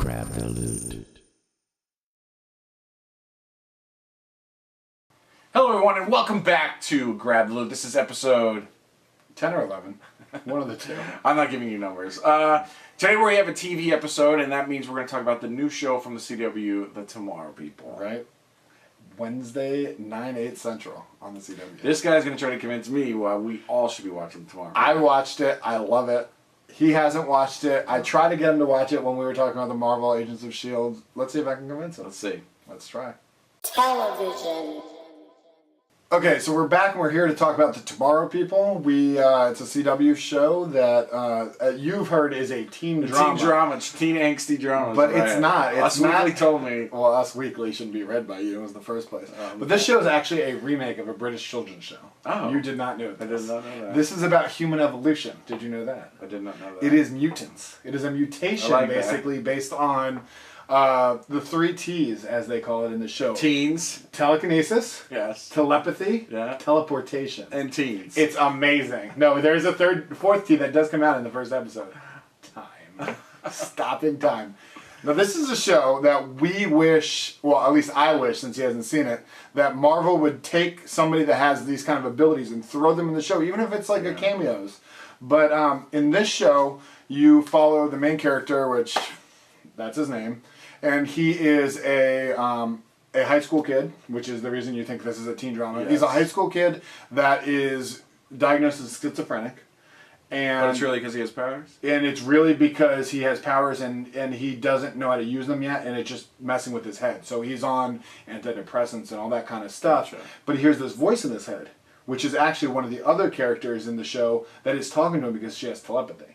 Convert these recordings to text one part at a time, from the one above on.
Grab the loot. Hello everyone and welcome back to Grab the Loot. This is episode 10 or 11. One of the two. I'm not giving you numbers. Today we have a TV episode, and that means we're going to talk about the new show from the CW, The Tomorrow People. Right? Wednesday, 9/8 Central on the CW. This guy's going to try to convince me why we all should be watching Tomorrow People. I watched it. I love it. He hasn't watched it. I tried to get him to watch it when we were talking about the Marvel Agents of S.H.I.E.L.D. Let's see if I can convince him. Let's see. Let's try. Television. Okay, so we're back and we're here to talk about The Tomorrow People. It's a CW show that you've heard is a teen drama. Teen drama. It's teen angsty drama. But it's not. Us Weekly told me. Well, Us Weekly shouldn't be read by you in the first place. But this show is actually a remake of a British children's show. Oh. You did not know that. I did not know that. This is about human evolution. Did you know that? I did not know that. It is mutants. It is a mutation, basically, based on the 3 T's, as they call it in the show. Teens. Telekinesis. Yes. Telepathy. Yeah. Teleportation. And teens. It's amazing. No, there's a fourth T that does come out in the first episode. Time. Stopping time. Now, this is a show that we wish, well, at least I wish, since he hasn't seen it, that Marvel would take somebody that has these kind of abilities and throw them in the show, even if it's like a cameos. But in this show, you follow the main character, which that's his name, and he is a high school kid, which is the reason you think this is a teen drama. Yes. He's a high school kid that is diagnosed as schizophrenic. But it's really because he has powers? And it's really because he has powers and he doesn't know how to use them yet, and it's just messing with his head. So he's on antidepressants and all that kind of stuff. Gotcha. But he hears this voice in his head, which is actually one of the other characters in the show that is talking to him because she has telepathy.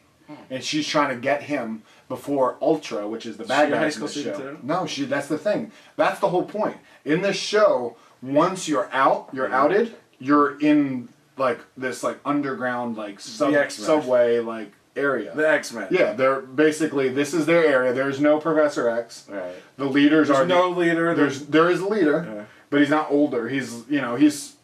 And she's trying to get him before Ultra, which is the bad guy in the show. Too? No, that's the thing. That's the whole point. In this show, once you're outed, you're in like this underground subway area. The X-Men. Yeah, they're basically, this is their area. There's no Professor X. Right. The leaders There's no leader. There is a leader, but he's not older. He's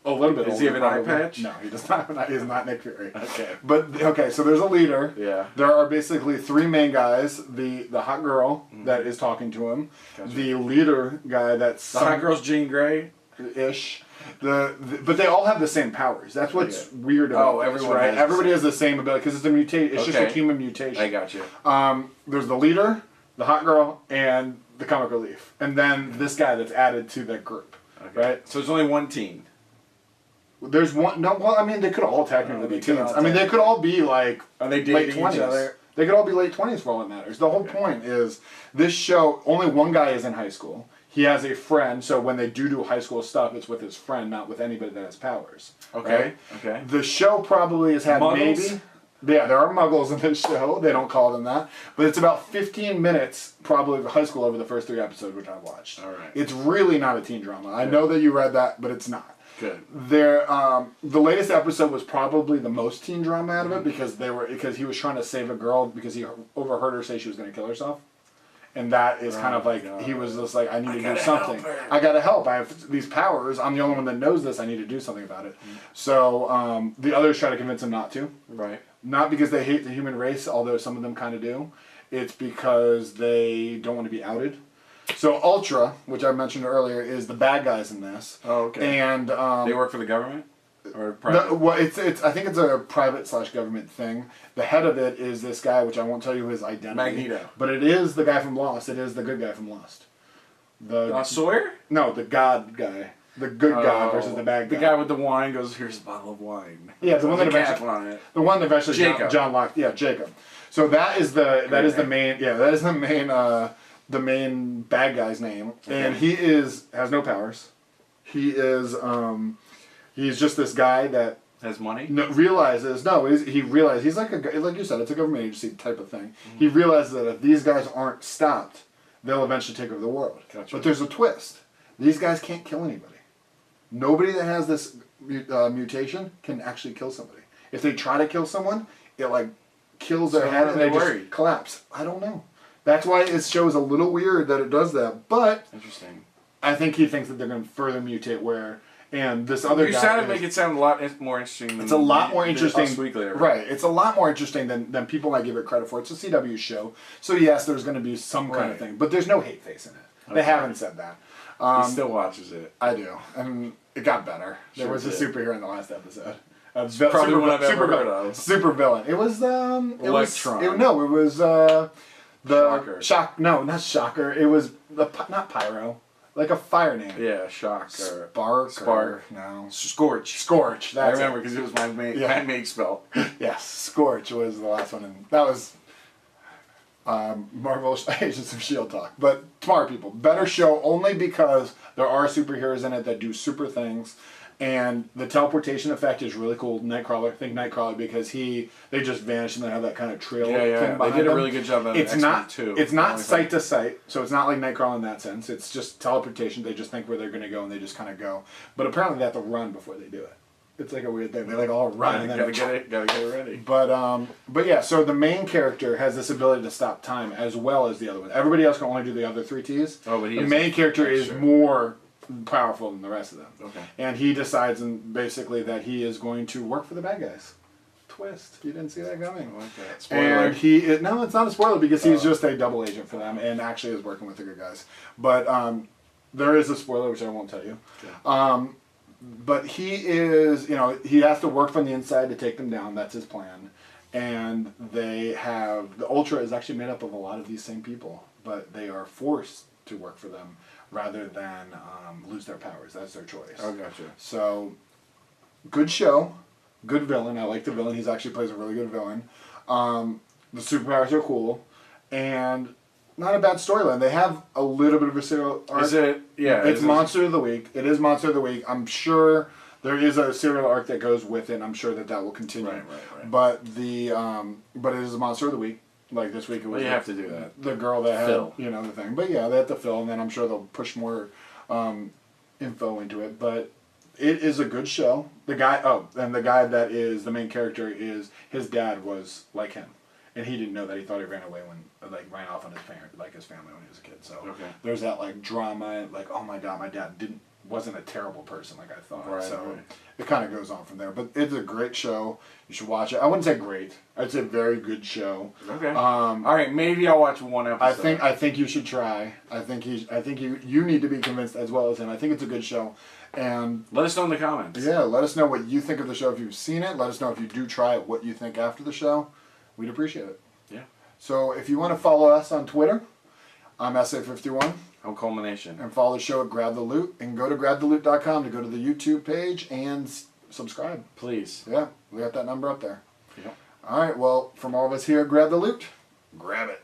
a little bit older. Does he have an eye patch? No, he does not. He's not Nick Fury. Okay. But okay, so there's a leader. Yeah. There are basically 3 main guys. The hot girl that is talking to him. Gotcha. The leader guy that's The hot girl's Jean Grey. ish. But they all have the same powers. That's what's weird about this, everyone right? has Everybody has the same ability because it's a mutation. It's just a Okay. human mutation. I got you. There's the leader, the hot girl, and the comic relief, and then this guy that's added to that group. Okay. Right? So there's only one teen. There's one. No, well, I mean, they could all technically be they could teens. all I mean, they could all be like Are they late dating 20s. each other? They could all be late 20s for all that matters. The whole point is this show. Only one guy is in high school. He has a friend, so when they do high school stuff, it's with his friend, not with anybody that has powers. Okay. Right? Okay. The show probably has had Muggles? Yeah, there are muggles in this show. They don't call them that. But it's about 15 minutes probably of high school over the first 3 episodes, which I watched. All right. It's really not a teen drama. I know that you read that, but it's not. Good. The latest episode was probably the most teen drama out of it because he was trying to save a girl because he overheard her say she was going to kill herself. And that is kind of like, he was just like, I need to do something. I gotta help. I have these powers. I'm the only one that knows this. I need to do something about it. So the others try to convince him not to. Right. Not because they hate the human race, although some of them kind of do. It's because they don't want to be outed. So Ultra, which I mentioned earlier, is the bad guys in this. Oh, okay. And They work for the government? Or private? I think it's a private/government thing. The head of it is this guy, which I won't tell you his identity. Magneto. But it is the guy from Lost. It is the good guy from Lost. Sawyer? No, the God guy. The good guy versus the bad guy. The guy with the wine goes, here's a bottle of wine. Yeah, the one that There's a eventually. cap on it. The one that eventually Jacob. John locked. Yeah, Jacob. So that is the main bad guy's name, and he has no powers. He is he's just this guy that Has money? he realizes he's like like you said, it's a government agency type of thing. He realizes that if these guys aren't stopped, they'll eventually take over the world. Gotcha. But there's a twist. These guys can't kill anybody. Nobody that has this mutation can actually kill somebody. If they try to kill someone, it kills their head and they just collapse. I don't know. That's why it shows a little weird that it does that. But Interesting. I think he thinks that they're going to further mutate where And this other You guy sounded make it sound a lot more interesting. Than it's a lot more interesting. Us Weekly ever. Right. It's a lot more interesting than people might give it credit for. It's a CW show. So yes, there's going to be some kind of thing. But there's no hate face in it. They haven't said that. He still watches it. I do. And it got better. There was a did. superhero in the last episode. Probably one I've ever heard of. Super villain. It was Electron. It was the Shocker. Shock. No, not Shocker. It was not Pyro. Like a fire name. Yeah, Shock. Spark. No. Scorch. Scorch. I remember because it was my make spell. Yes, Scorch was the last one, and that was Marvel Agents of S.H.I.E.L.D. talk. But Tomorrow People, better show only because there are superheroes in it that do super things, and the teleportation effect is really cool. Nightcrawler, think Nightcrawler because they just vanish and they have that kind of trail. Yeah. They did a really good job of It's not too. It's not sight to sight, so it's not like Nightcrawler in that sense. It's just teleportation. They just think where they're going to go and they just kind of go. But apparently they have to run before they do it. It's like a weird thing. They like all run and then gotta get it ready. But yeah, so the main character has this ability to stop time as well as the other one. Everybody else can only do the other 3 Ts. Oh, but the main character is more powerful than the rest of them. Okay. And he decides basically that he is going to work for the bad guys. Twist. You didn't see that coming. I like that. Spoiler. And no, it's not a spoiler because he's just a double agent for them and actually is working with the good guys. But there is a spoiler which I won't tell you. Okay. But he is, he has to work from the inside to take them down. That's his plan. And the Ultra is actually made up of a lot of these same people, but they are forced to work for them rather than lose their powers. That's their choice. Oh, gotcha. So, good show. Good villain. I like the villain. He actually plays a really good villain. The superpowers are cool. And not a bad storyline. They have a little bit of a serial arc. Is it? Yeah. It's Monster of the Week. It is Monster of the Week. I'm sure there is a serial arc that goes with it. I'm sure that will continue. Right. But but it is a Monster of the Week. Like this week it was. Well, you have to do that. The girl that had Phil. the thing. But yeah, they have to fill, and then I'm sure they'll push more info into it. But it is a good show. The guy that is the main character is his dad was like him. And he didn't know that. He thought he ran away ran off on his family when he was a kid. So there's that drama, oh my god, my dad wasn't a terrible person like I thought. Right. It kind of goes on from there. But it's a great show. You should watch it. I wouldn't say great. I'd say very good show. Okay. All right, maybe I'll watch one episode. I think you should try. I think you need to be convinced as well as him. I think it's a good show. And let us know in the comments. Yeah, let us know what you think of the show if you've seen it. Let us know if you do try it, what you think after the show. We'd appreciate it. Yeah. So if you want to follow us on Twitter, I'm SA51. I'm Culmination. And follow the show at Grab the Loot. And go to grabtheloot.com to go to the YouTube page and subscribe. Please. Yeah, we got that number up there. Yep. All right, well, from all of us here at Grab the Loot, grab it.